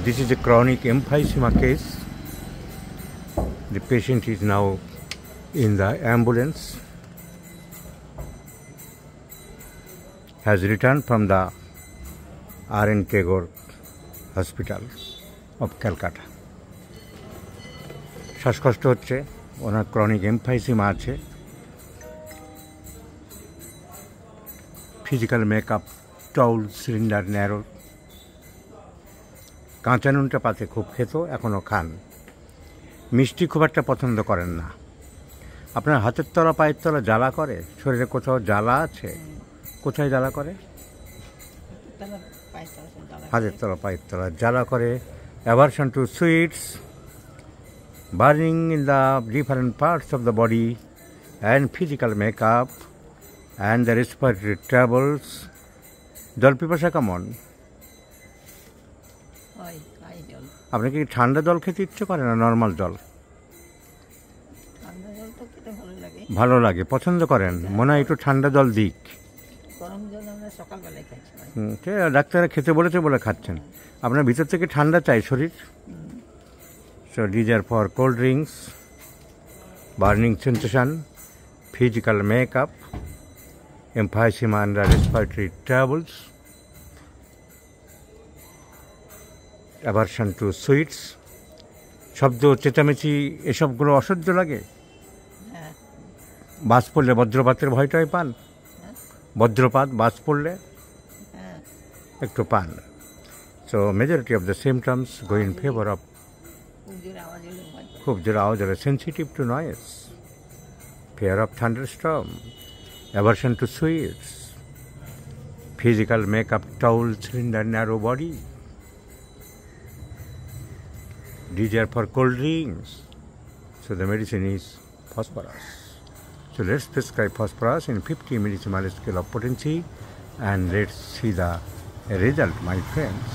This is a chronic emphysema case. The patient is now in the ambulance, has returned from the R.N. Tagore Hospital of Calcutta. শ্বাসকষ্ট হচ্ছে, ওনার chronic emphysema আছে, physical makeup tall cylinder narrow, কাঁচা নুনটা পাতে খুব খেত, এখনও খান, মিষ্টি খুব একটা পছন্দ করেন না। আপনার হাতের তলা পায়ের তলা জ্বালা করে? শরীরে কোথাও জ্বালা আছে? কোথায় জ্বালা করে? হাতের তলা পায়ের তলা জ্বালা করে। Aversion to sweets, burning in the different parts of the body and physical makeup and the respiratory troubles. জল পিপাসা কেমন? আপনি কি ঠান্ডা জল খেতে ইচ্ছে করে না নর্মাল জল? ভালো লাগে, পছন্দ করেন, মনে হয় একটু ঠান্ডা জল দিক। ডাক্তাররা খেতে বলেছে বলে খাচ্ছেন। আপনার ভিতর থেকে ঠান্ডা চাই শরীর। So these are for cold drinks, burning sensation, physical makeup, emphysema and respiratory troubles, aversion to sweets, শব্দ চেঁচামেচি এসবগুলো অসহ্য লাগে। বাস পড়লে বজ্রপাতের ভয়টাই পান? বজ্রপাত বাস পড়লে একটু পান। So majority of the symptoms go in favour of খুব জোরে আওয়াজ হলে, sensitive to noise, fear of thunderstorm, aversion to sweets, physical makeup tall cylinder narrow body, desire for cold drinks. So the medicine is phosphorus. So let's prescribe phosphorus in 50 millisecond scale of potency and let's see the result, my friends.